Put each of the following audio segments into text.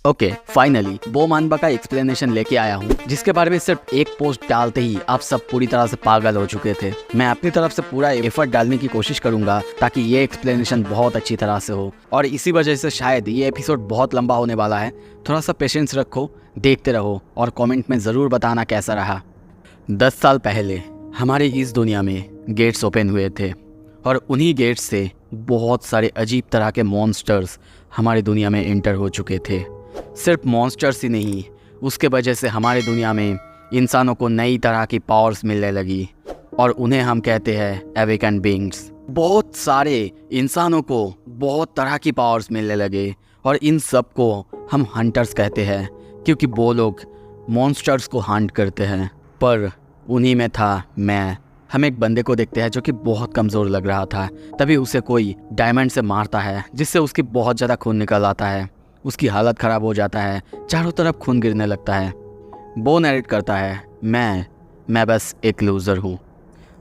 Okay, finally बो मानबा का explanation लेके आया हूँ, जिसके बारे में सिर्फ एक पोस्ट डालते ही आप सब पूरी तरह से पागल हो चुके थे। मैं अपनी तरफ से पूरा एफर्ट डालने की कोशिश करूंगा ताकि ये एक्सप्लेनेशन बहुत अच्छी तरह से हो, और इसी वजह से शायद ये एपिसोड बहुत लंबा होने वाला है। थोड़ा सा पेशेंस रखो, देखते रहो और कॉमेंट में ज़रूर बताना कैसा रहा। 10 साल पहले हमारे इस दुनिया में गेट्स ओपन हुए थे, और उन्हीं गेट्स से बहुत सारे अजीब तरह के मॉन्स्टर्स हमारी दुनिया में एंटर हो चुके थे। सिर्फ मॉन्स्टर्स ही नहीं, उसके वजह से हमारी दुनिया में इंसानों को नई तरह की पावर्स मिलने लगी, और उन्हें हम कहते हैं अवेकन बीइंग्स। बहुत सारे इंसानों को बहुत तरह की पावर्स मिलने लगे, और इन सब को हम हंटर्स कहते हैं, क्योंकि वो लोग मॉन्स्टर्स को हंट करते हैं। पर उन्हीं में था मैं। हम एक बंदे को देखते हैं जो कि बहुत कमज़ोर लग रहा था, तभी उसे कोई डायमंड से मारता है, जिससे उसकी बहुत ज़्यादा खून निकल आता है। उसकी हालत ख़राब हो जाता है, चारों तरफ खून गिरने लगता है। वो नरेट करता है, मैं बस एक लूज़र हूँ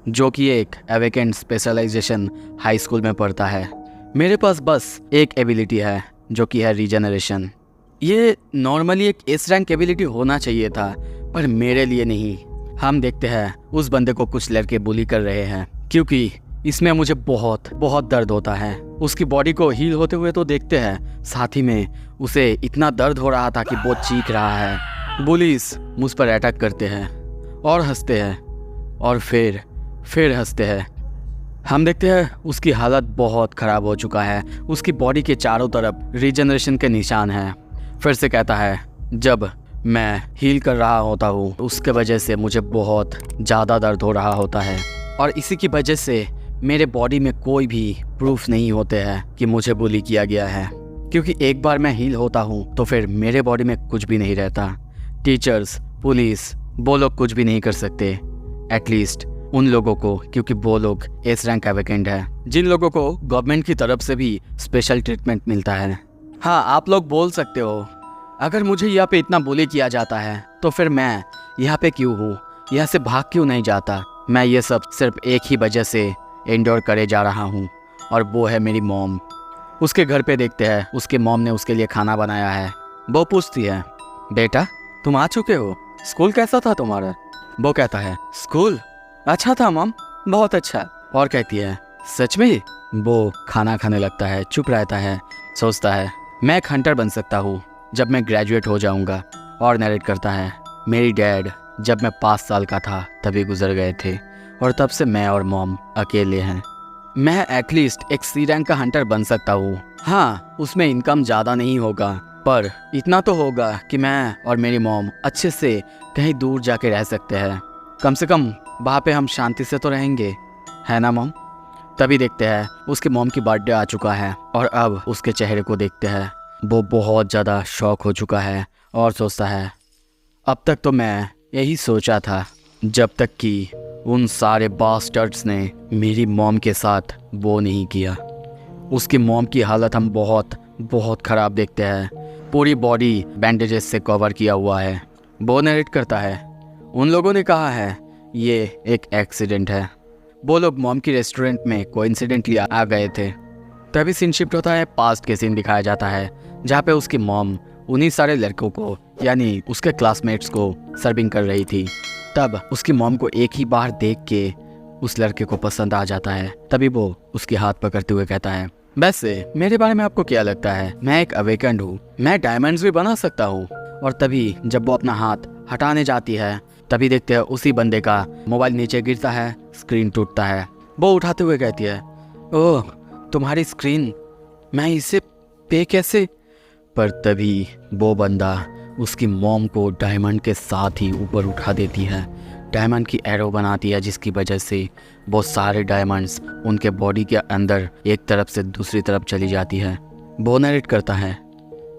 जो कि एक अवेकेंड स्पेशलाइजेशन हाई स्कूल में पढ़ता है। मेरे पास बस एक एबिलिटी है जो कि है रीजनरेशन। ये नॉर्मली एक एस रैंक एबिलिटी होना चाहिए था, पर मेरे लिए नहीं। हम देखते हैं उस बंदे को कुछ लड़के बुली कर रहे हैं, क्योंकि इसमें मुझे बहुत दर्द होता है। उसकी बॉडी को हील होते हुए तो देखते हैं, साथ ही में उसे इतना दर्द हो रहा था कि वो चीख रहा है। पुलिस मुझ पर अटैक करते हैं और हंसते हैं, और फिर हंसते हैं। हम देखते हैं उसकी हालत बहुत ख़राब हो चुका है। उसकी बॉडी के चारों तरफ रीजनरेशन के निशान हैं। फिर से कहता है, जब मैं हील कर रहा होता हूँ उसके वजह से मुझे बहुत ज़्यादा दर्द हो रहा होता है, और इसी की वजह से मेरे बॉडी में कोई भी प्रूफ नहीं होते हैं कि मुझे बुली किया गया है, क्योंकि एक बार मैं हील होता हूँ तो फिर मेरे बॉडी में कुछ भी नहीं रहता। टीचर्स, पुलिस, वो लोग कुछ भी नहीं कर सकते, एटलीस्ट उन लोगों को, क्योंकि वो लोग एस रैंक अवेकेंड है, जिन लोगों को गवर्नमेंट की तरफ से भी स्पेशल ट्रीटमेंट मिलता है। हाँ, आप लोग बोल सकते हो, अगर मुझे यहाँ पे इतना बुली किया जाता है तो फिर मैं यहाँ पे क्यों हूँ, यहाँ से भाग क्यों नहीं जाता। मैं ये सब सिर्फ एक ही वजह से एंडोर करे जा रहा हूँ, और वो है मेरी मॉम। उसके घर पे देखते हैं उसके मॉम ने उसके लिए खाना बनाया है। वो पूछती है, बेटा तुम आ चुके हो, स्कूल कैसा था तुम्हारा? वो कहता है, स्कूल अच्छा था मॉम, बहुत अच्छा। और कहती है, सच में? वो खाना खाने लगता है, चुप रहता है, सोचता है मैं एक हंटर बन सकता हूँ जब मैं ग्रेजुएट हो जाऊँगा। और नरेट करता है, मेरी डैड जब मैं 5 साल का था तभी गुजर गए थे, और तब से मैं और मॉम अकेले हैं। मैं एटलीस्ट एक सी रैंक का हंटर बन सकता हूँ। हाँ, उसमें इनकम ज़्यादा नहीं होगा, पर इतना तो होगा कि मैं और मेरी मॉम अच्छे से कहीं दूर जाके रह सकते हैं। कम से कम वहाँ पे हम शांति से तो रहेंगे, है ना मॉम? तभी देखते हैं उसके मॉम की बर्थडे आ चुका है, और अब उसके चेहरे को देखते हैं, वो बहुत ज़्यादा शॉक हो चुका है और सोचता है, अब तक तो मैं यही सोचा था, जब तक कि उन सारे बास्टर्ड्स ने मेरी मॉम के साथ वो नहीं किया। उसकी मॉम की हालत हम बहुत ख़राब देखते हैं। पूरी बॉडी बैंडेजेस से कवर किया हुआ है। वो नरेट करता है, उन लोगों ने कहा है ये एक एक्सीडेंट है। वो लोग मॉम की रेस्टोरेंट में कोइंसिडेंटली आ गए थे। तभी सीन शिफ्ट होता है, पास्ट के सीन दिखाया जाता है, जहाँ पे उसकी मॉम उन्हीं सारे लड़कों को, यानी उसके क्लासमेट्स को सर्विंग कर रही थी। तब उसकी मॉम को एक ही बार देख के उस लड़के को पसंद आ जाता है। तभी वो उसके हाथ पकड़ते हुए कहता है, वैसे मेरे बारे में आपको क्या लगता है? मैं एक अवेकेंड हूँ, मैं डायमंड्स भी बना सकता हूँ। और तभी जब वो अपना हाथ हटाने जाती है, तभी देखते हैं उसी बंदे का मोबाइल नीचे गिरता है, स्क्रीन टूटता है। वो उठाते हुए कहती है, ओह तुम्हारी स्क्रीन, मैं इसे पे कैसे? पर तभी वो बंदा उसकी मॉम को डायमंड के साथ ही ऊपर उठा देती है, डायमंड की एरो बनाती है, जिसकी वजह से वो सारे डायमंड्स उनके बॉडी के अंदर एक तरफ से दूसरी तरफ चली जाती है। वो नरेट करता है,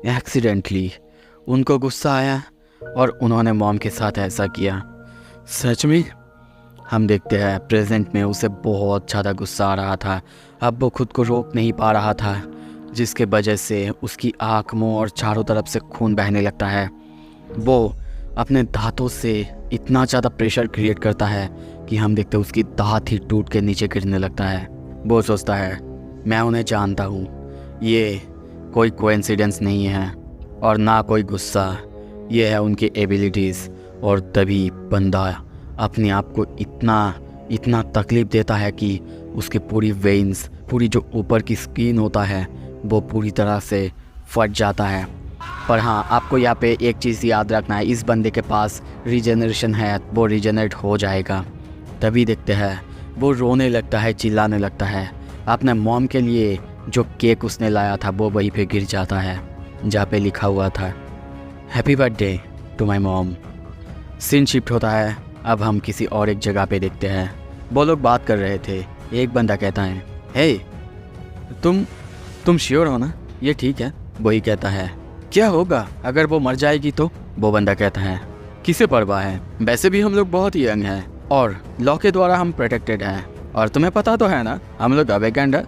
एक्सीडेंटली उनको गुस्सा आया और उन्होंने मॉम के साथ ऐसा किया। सच में? हम देखते हैं प्रेजेंट में उसे बहुत ज़्यादा गुस्सा आ रहा था। अब वो खुद को रोक नहीं पा रहा था, जिसके वजह से उसकी आँख, मुंह और चारों तरफ से खून बहने लगता है। वो अपने दांतों से इतना ज़्यादा प्रेशर क्रिएट करता है कि हम देखते हैं उसकी दांत ही टूट के नीचे गिरने लगता है। वो सोचता है, मैं उन्हें जानता हूँ, ये कोई कोइंसिडेंस नहीं है, और ना कोई गुस्सा। ये है उनकी एबिलिटीज़। और तभी बंदा अपने आप को इतना तकलीफ़ देता है कि उसकी पूरी वेन्स, पूरी जो ऊपर की स्किन होता है वो पूरी तरह से फट जाता है। पर हाँ, आपको यहाँ पे एक चीज़ याद रखना है, इस बंदे के पास रीजनरेशन है, वो रीजनरेट हो जाएगा। तभी देखते हैं वो रोने लगता है, चिल्लाने लगता है। अपने मॉम के लिए जो केक उसने लाया था वो वहीं पे गिर जाता है जहाँ पे लिखा हुआ था happy birthday to my mom. Scene shift होता है। अब हम किसी और एक जगह पे देखते हैं। वो लोग बात कर रहे थे। एक बंदा कहता है, हे तुम श्योर हो ना, ये ठीक है? वही कहता है, क्या होगा अगर वो मर जाएगी तो? वो बंदा कहता है, किसे परवाह है, वैसे भी हम लोग बहुत यंग हैं और लॉ के द्वारा हम प्रोटेक्टेड हैं, और तुम्हें पता तो है ना हम लोग अवेकेंड है।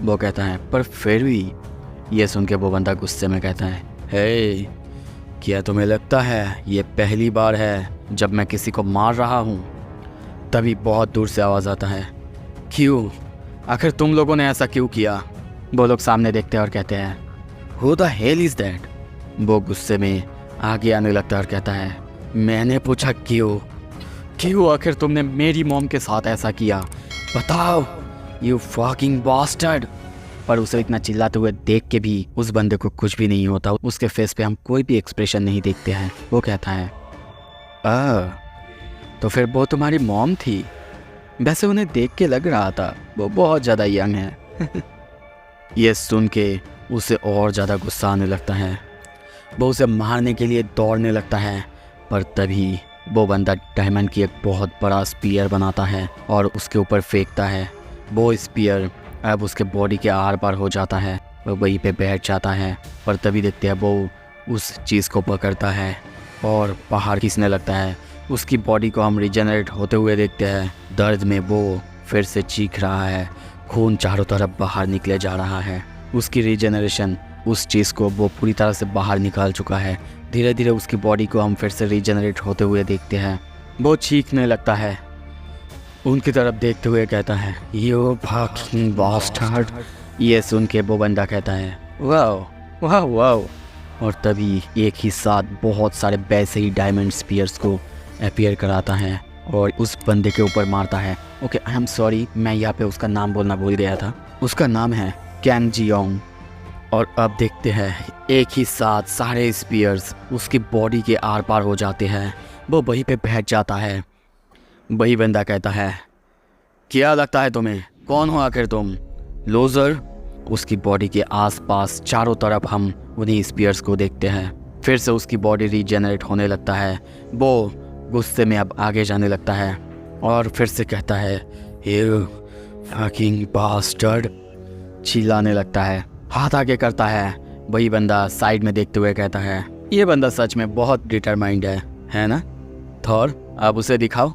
वो कहता है, पर फिर भी। ये सुन के वो बंदा गुस्से में कहता है, हे क्या तुम्हें लगता है ये पहली बार है जब मैं किसी को मार रहा हूँ? तभी बहुत दूर से आवाज़ आता है, क्यों, आखिर तुम लोगों ने ऐसा क्यों किया? वो लोग सामने देखते हैं और कहते हैं, who the hell is that? वो गुस्से में आगे आने लगता है और कहता है, मैंने पूछा क्यों आखिर तुमने मेरी मॉम के साथ ऐसा किया, बताओ, यू फकिंग बास्टर्ड। पर उसे इतना चिल्लाते हुए देख के भी उस बंदे को कुछ भी नहीं होता। उसके फेस पे हम कोई भी एक्सप्रेशन नहीं देखते हैं। वो कहता है, तो फिर वो तुम्हारी मॉम थी? वैसे उन्हें देख के लग रहा था वो बहुत ज़्यादा यंग है। ये सुन के उसे और ज़्यादा गुस्सा आने लगता है। वो उसे मारने के लिए दौड़ने लगता है। पर तभी वो बंदा डायमंड की एक बहुत बड़ा स्पीयर बनाता है और उसके ऊपर फेंकता है। वो स्पीयर अब उसके बॉडी के आर पार हो जाता है। वो वहीं पे बैठ जाता है। पर तभी देखते हैं वो उस चीज़ को पकड़ता है और बाहर खींचने लगता है। उसकी बॉडी को हम रिजनरेट होते हुए देखते हैं। दर्द में वो फिर से चीख रहा है। खून चारों तरफ बाहर निकले जा रहा है। उसकी रिजनरेशन, उस चीज़ को वो पूरी तरह से बाहर निकाल चुका है। धीरे धीरे उसकी बॉडी को हम फिर से रिजनरेट होते हुए देखते हैं। वो चीखने लगता है, उनकी तरफ देखते हुए कहता है, यू फकिंग बास्टर्ड। ये सुन के वो बंदा कहता है, वाओ वाओ वाओ। और तभी एक ही साथ बहुत सारे वैसे ही डायमंड स्पीयर्स को अपीयर कराता है और उस बंदे के ऊपर मारता है। ओके, आई एम सॉरी, मैं यहाँ पे उसका नाम बोलना भूल गया था। उसका नाम है कैन जियोंग। और अब देखते हैं एक ही साथ सारे स्पीयर्स उसकी बॉडी के आर पार हो जाते हैं। वो वहीं पे बैठ जाता है। वही बंदा कहता है, क्या लगता है तुम्हें, कौन हो आखिर तुम, लूजर? उसकी बॉडी के आसपास चारों तरफ हम उन्हीं स्पीयर्स को देखते हैं। फिर से उसकी बॉडी रीजनरेट होने लगता है। वो गुस्से में अब आगे जाने लगता है और फिर से कहता है, यू फकिंग बास्टर्ड, चिल्लाने लगता है, हाथ आगे करता है। वही बंदा साइड में देखते हुए कहता है, ये बंदा सच में बहुत डिटरमाइंड है ना थॉर, अब उसे दिखाओ।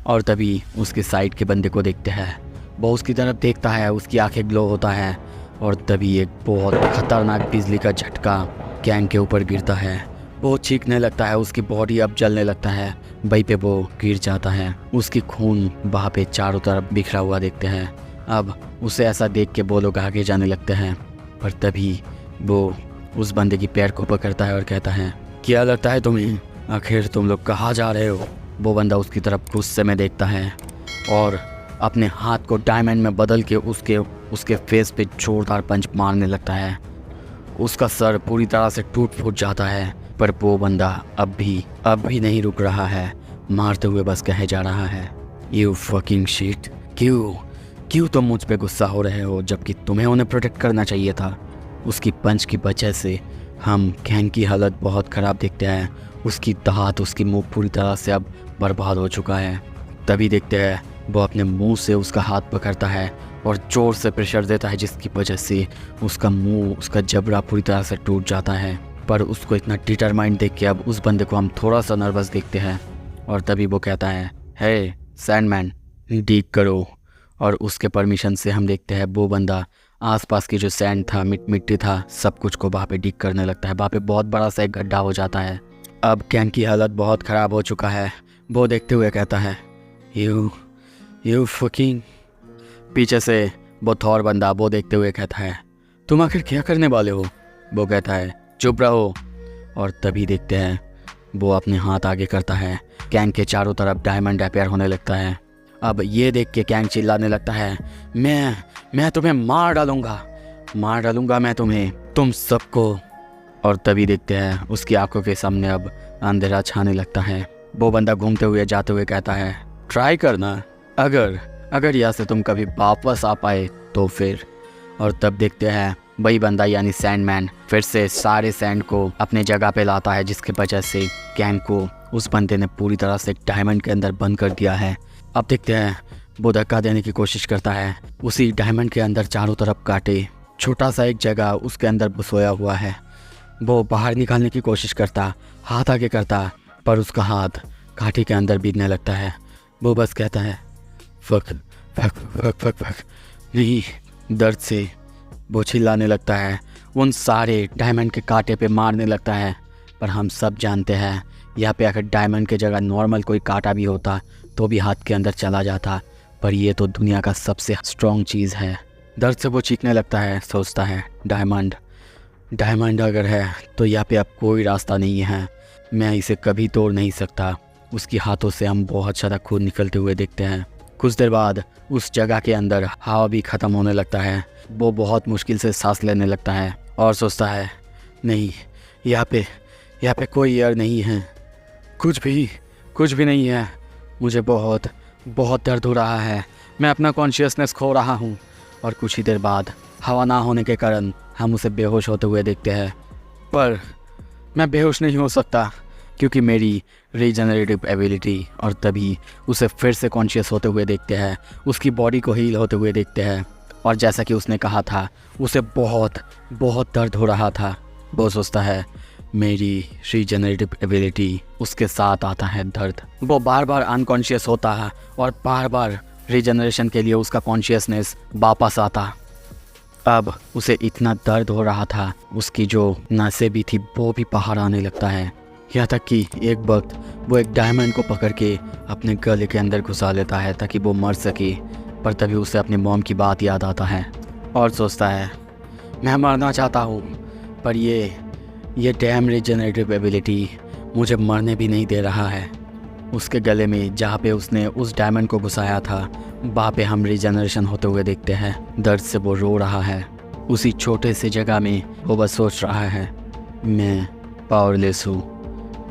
और तभी उसके साइड के बंदे को देखते हैं। वो उसकी तरफ देखता है, उसकी आंखें ग्लो होता है और तभी एक बहुत खतरनाक बिजली का झटका कैन के ऊपर गिरता है। वो चीखने लगता है, उसकी बॉडी अब जलने लगता है। वहीं पे वो गिर जाता है। उसकी खून वहाँ पे चारों तरफ बिखरा हुआ देखते हैं। अब उसे ऐसा देख के वो लोग आगे जाने लगते हैं। पर तभी वो उस बंदे की पैर को पकड़ता है और कहता है, क्या लगता है तुम्हें, आखिर तुम लोग कहाँ जा रहे हो? वो बंदा उसकी तरफ गुस्से में देखता है और अपने हाथ को डायमंड में बदल के उसके फेस पे जोरदार पंच मारने लगता है। उसका सर पूरी तरह से टूट फूट जाता है। पर वो बंदा अब भी नहीं रुक रहा है, मारते हुए बस कहे जा रहा है, यू फकिंग शिट, क्यों तुम मुझ पे गुस्सा हो रहे हो जबकि तुम्हें उन्हें प्रोटेक्ट करना चाहिए था। उसकी पंच की वजह से हम कैन की हालत बहुत ख़राब देखते हैं। उसकी दांत, उसकी मुंह पूरी तरह से अब बर्बाद हो चुका है। तभी देखते हैं वो अपने मुंह से उसका हाथ पकड़ता है और ज़ोर से प्रेशर देता है, जिसकी वजह से उसका मुंह, उसका जबड़ा पूरी तरह से टूट जाता है। पर उसको इतना डिटरमाइंड देख के अब उस बंदे को हम थोड़ा सा नर्वस देखते हैं। और तभी वो कहता है, हे सैंडमैन, डीक करो। और उसके परमिशन से हम देखते हैं वो बंदा आसपास की जो सैंड था, मिट्टी था, सब कुछ को वहाँ पे डीक करने लगता है। वहाँ पे बहुत बड़ा सा एक गड्ढा हो जाता है। अब कैन की हालत बहुत ख़राब हो चुका है। वो देखते हुए कहता है, यू फकिंग। पीछे से वो थॉर बंदा वो देखते हुए कहता है, तुम आखिर क्या करने वाले हो? वो कहता है, चुप रहो, और तभी देखते हैं वो अपने हाथ आगे करता है। कैंग के चारों तरफ डायमंड अपीयर होने लगता है। अब ये देख के कैंग चिल्लाने लगता है, मैं तुम्हें मार डालूंगा मैं तुम्हें, तुम सबको। और तभी देखते हैं उसकी आंखों के सामने अब अंधेरा छाने लगता है। वो बंदा घूमते हुए जाते हुए कहता है, ट्राई करना, अगर यहाँ से तुम कभी वापस आ पाए तो फिर। और तब देखते हैं वही बंदा यानी सैंडमैन फिर से सारे सैंड को अपने जगह पे लाता है, जिसके वजह से कैंग को उस बंदे ने पूरी तरह से डायमंड के अंदर बंद कर दिया है। अब देखते हैं वो धक्का देने की कोशिश करता है। उसी डायमंड के अंदर चारों तरफ काटे, छोटा सा एक जगह उसके अंदर सोया हुआ है। वो बाहर निकालने की कोशिश करता, हाथ आगे करता, पर उसका हाथ कांटे के अंदर बीतने लगता है। वो बस कहता है fuck fuck fuck fuck fuck. नहीं, दर्द से वो चिल्लाने लगता है, उन सारे डायमंड के कांटे पे मारने लगता है। पर हम सब जानते हैं यहाँ पे अगर डायमंड के जगह नॉर्मल कोई कांटा भी होता तो भी हाथ के अंदर चला जाता, पर ये तो दुनिया का सबसे स्ट्रॉन्ग चीज़ है। दर्द से वो चीखने लगता है, सोचता है डायमंड अगर है तो यहाँ पे अब कोई रास्ता नहीं है, मैं इसे कभी तोड़ नहीं सकता। उसकी हाथों से हम बहुत ज़्यादा खून निकलते हुए देखते हैं। कुछ देर बाद उस जगह के अंदर हवा भी ख़त्म होने लगता है। वो बहुत मुश्किल से सांस लेने लगता है और सोचता है, नहीं, यहाँ पे कोई एयर नहीं है, कुछ भी नहीं है। मुझे बहुत दर्द हो रहा है, मैं अपना कॉन्शियसनेस खो रहा हूँ। और कुछ ही देर बाद हवा ना होने के कारण हम उसे बेहोश होते हुए देखते हैं। पर मैं बेहोश नहीं हो सकता क्योंकि मेरी रीजनरेटिव एबिलिटी। और तभी उसे फिर से कॉन्शियस होते हुए देखते हैं, उसकी बॉडी को हील होते हुए देखते हैं। और जैसा कि उसने कहा था, उसे बहुत दर्द हो रहा था। वो सोचता है मेरी रीजनरेटिव एबिलिटी, उसके साथ आता है दर्द। वो बार बार अनकॉन्शियस होता है और बार बार रीजनरेशन के लिए उसका कॉन्शियसनेस वापस आता। अब उसे इतना दर्द हो रहा था, उसकी जो नसें भी थी वो भी बाहर आने लगता है। यहाँ तक कि एक वक्त वो एक डायमंड को पकड़ के अपने गले के अंदर घुसा लेता है ताकि वो मर सके। पर तभी उसे अपनी मॉम की बात याद आता है और सोचता है, मैं मरना चाहता हूँ, पर ये डैम रीजनरेटिव एबिलिटी मुझे मरने भी नहीं दे रहा है। उसके गले में जहाँ पे उसने उस डायमंड को घुसाया था, वहाँ पे हम रीजनरेशन होते हुए देखते हैं। दर्द से वो रो रहा है। उसी छोटे से जगह में वो बस सोच रहा है, मैं पावरलेस हूँ,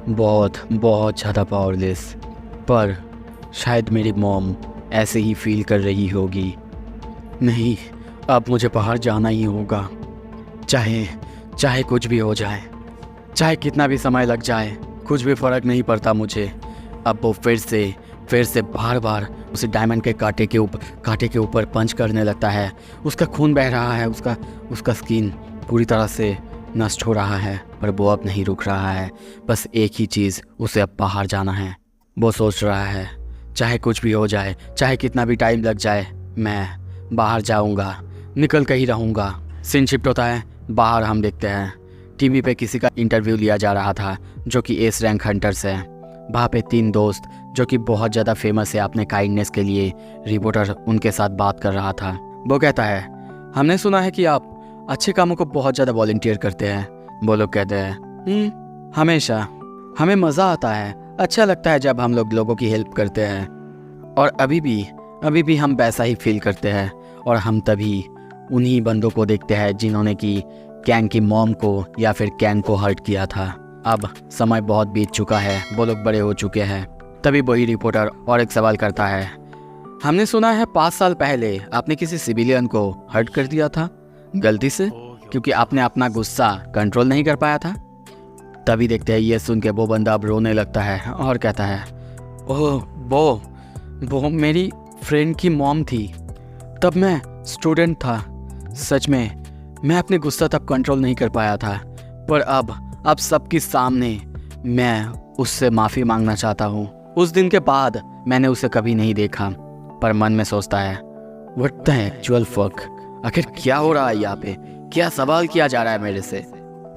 बहुत ज़्यादा पावरलेस। पर शायद मेरी मॉम ऐसे ही फील कर रही होगी। नहीं, अब मुझे बाहर जाना ही होगा, चाहे कुछ भी हो जाए, चाहे कितना भी समय लग जाए, कुछ भी फ़र्क नहीं पड़ता मुझे। अब वो फिर से बार उसे डायमंड के कांटे के ऊपर पंच करने लगता है। उसका खून बह रहा है, उसका स्किन पूरी तरह से नष्ट हो रहा है, पर वो अब नहीं रुक रहा है। बस एक ही चीज़, उसे अब बाहर जाना है। वो सोच रहा है, चाहे कुछ भी हो जाए, चाहे कितना भी टाइम लग जाए, मैं बाहर जाऊंगा, निकल कर ही रहूँगा। सीन शिफ्ट होता है, बाहर हम देखते हैं टीवी पे किसी का इंटरव्यू लिया जा रहा था जो कि एस रैंक हंटर्स है। वहाँ पे 3 दोस्त जो कि बहुत ज़्यादा फेमस है अपने काइंडनेस के लिए, रिपोर्टर उनके साथ बात कर रहा था। वो कहता है, हमने सुना है कि आप अच्छे कामों को बहुत ज़्यादा वॉलंटियर करते हैं। वो लोग कहते हैं, हमेशा हमें मज़ा आता है, अच्छा लगता है जब हम लोगों की हेल्प करते हैं। और अभी भी हम वैसा ही फील करते हैं। और हम तभी उन्हीं बंदों को देखते हैं जिन्होंने कि कैंग की मॉम को या फिर कैंग को हर्ट किया था। अब समय बहुत बीत चुका है, वो लोग बड़े हो चुके हैं। तभी वही रिपोर्टर और एक सवाल करता है, हमने सुना है 5 साल पहले आपने किसी सिविलियन को हर्ट कर दिया था गलती से, क्योंकि आपने अपना गुस्सा कंट्रोल नहीं कर पाया था। तभी देखते हैं ये सुन के वो बंदा अब रोने लगता है और कहता है, ओह वो मेरी फ्रेंड की मॉम थी, तब मैं स्टूडेंट था। सच में मैं अपने गुस्सा तब कंट्रोल नहीं कर पाया था, पर अब सबके सामने मैं उससे माफ़ी मांगना चाहता हूँ। उस दिन के बाद मैंने उसे कभी नहीं देखा, पर मन में सोचता है, व्हाट द एक्चुअल फक, आखिर क्या हो रहा है यहाँ पे, क्या सवाल किया जा रहा है मेरे से।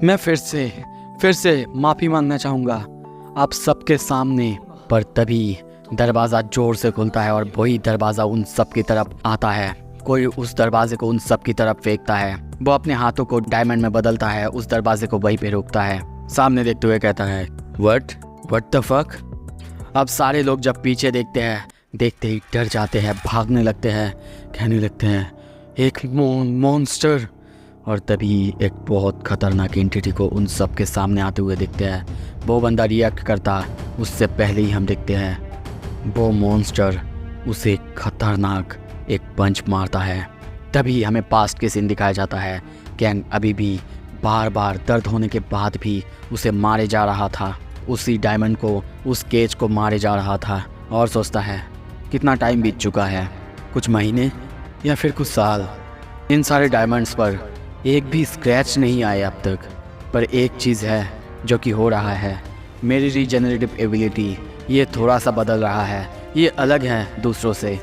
मैं फिर से माफ़ी मांगना चाहूँगा आप सबके सामने। पर तभी दरवाज़ा ज़ोर से खुलता है और वही दरवाज़ा उन सब की तरफ आता है। कोई उस दरवाजे को उन सब की तरफ फेंकता है। वो अपने हाथों को डायमंड में बदलता है, उस दरवाजे को वहीं पे रोकता है। सामने देखते हुए कहता है व्हाट द फक। अब सारे लोग जब पीछे देखते हैं, देखते ही डर जाते हैं, भागने लगते हैं, कहने लगते हैं एक मॉन्स्टर। और तभी एक बहुत खतरनाक एंटिटी को उन सब के सामने आते हुए देखते हैं। वो बंदा रिएक्ट करता उससे पहले ही हम देखते हैं वो मॉन्स्टर उसे खतरनाक एक पंच मारता है। तभी हमें पास्ट के सीन दिखाया जाता है। कैंग अभी भी बार बार दर्द होने के बाद भी उसे मारे जा रहा था, उसी डायमंड को, उस केज को मारे जा रहा था और सोचता है कितना टाइम बीत चुका है, कुछ महीने या फिर कुछ साल। इन सारे डायमंड्स पर एक भी स्क्रैच नहीं आए अब तक। पर एक चीज़ है जो कि हो रहा है, मेरी रीजनरेटिव एबिलिटी ये थोड़ा सा बदल रहा है, ये अलग है दूसरों से।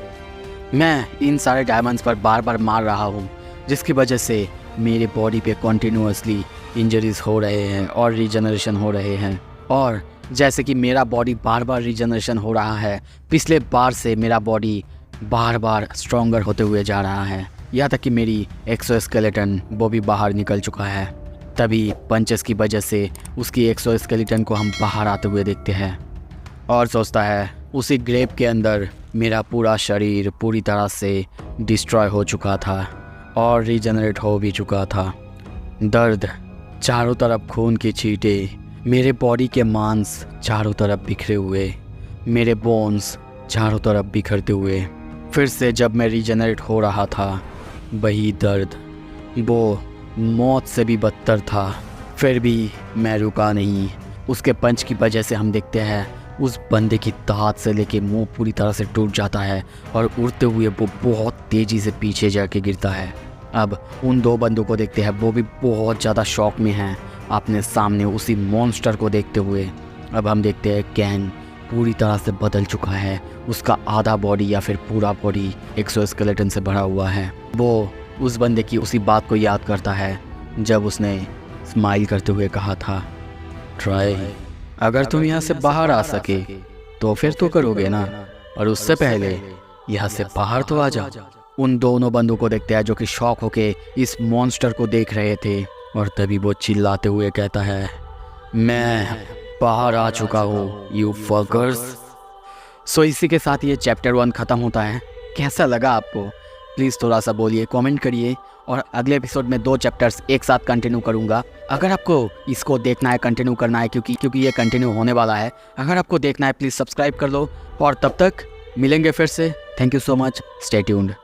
मैं इन सारे डायमंड्स पर बार बार मार रहा हूँ, जिसकी वजह से मेरे बॉडी पे कॉन्टीन्यूअसली इंजरीज हो रहे हैं और रीजनरेशन हो रहे हैं। और जैसे कि मेरा बॉडी बार बार रीजनरेशन हो रहा है, पिछले बार से मेरा बॉडी बार बार स्ट्रॉन्गर होते हुए जा रहा है, यहाँ तक कि मेरी एक्सोस्केलेटन वो भी बाहर निकल चुका है। तभी पंचेस की वजह से उसकी एक्सोस्केलेटन को हम बाहर आते हुए देखते हैं और सोचता है उसी ग्रेव के अंदर मेरा पूरा शरीर पूरी तरह से डिस्ट्रॉय हो चुका था और रीजनरेट हो भी चुका था। दर्द, चारों तरफ खून की छींटे, मेरे बॉडी के मांस चारों तरफ बिखरे हुए, मेरे बोन्स चारों तरफ बिखरते हुए। फिर से जब मैं रीजनरेट हो रहा था, वही दर्द, वो मौत से भी बदतर था। फिर भी मैं रुका नहीं। उसके पंच की वजह से हम देखते हैं उस बंदे की दांत से लेके मुंह पूरी तरह से टूट जाता है और उड़ते हुए वो बहुत तेज़ी से पीछे जाके गिरता है। अब उन दो बंदों को देखते हैं, वो भी बहुत ज़्यादा शॉक में हैं अपने सामने उसी मॉन्स्टर को देखते हुए। अब हम देखते हैं कैंग पूरी तरह से बदल चुका है, उसका आधा बॉडी या फिर पूरा बॉडी एक्सोस्केलेटन से भरा हुआ है। वो उस बंदे की उसी बात को याद करता है जब उसने स्माइल करते हुए कहा था, ट्राई, अगर तुम यहाँ से बाहर आ सके तो फिर तो करोगे ना, और उससे पहले यहाँ से बाहर तो आ जा। उन दोनों बंदों को देखते हैं जो कि शॉक होके इस मॉन्स्टर को देख रहे थे। और तभी वो चिल्लाते हुए कहता है, मैं बाहर आ चुका हूँ यू फकर्स। सो इसी के साथ ये चैप्टर 1 ख़त्म होता है। कैसा लगा आपको? प्लीज़ थोड़ा सा बोलिए, कमेंट करिए। और अगले एपिसोड में 2 चैप्टर्स एक साथ कंटिन्यू करूँगा। अगर आपको इसको देखना है, कंटिन्यू करना है, क्योंकि ये कंटिन्यू होने वाला है, अगर आपको देखना है प्लीज़ सब्सक्राइब कर लो। और तब तक मिलेंगे फिर से। Thank you so much, stay tuned.